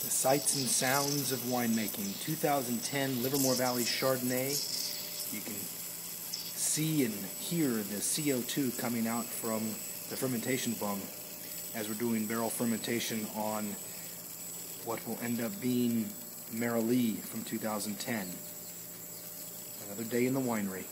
The sights and sounds of winemaking. 2010 Livermore Valley Chardonnay. You can see and hear the CO2 coming out from the fermentation bung as we're doing barrel fermentation on what will end up being Marilee from 2010. Another day in the winery.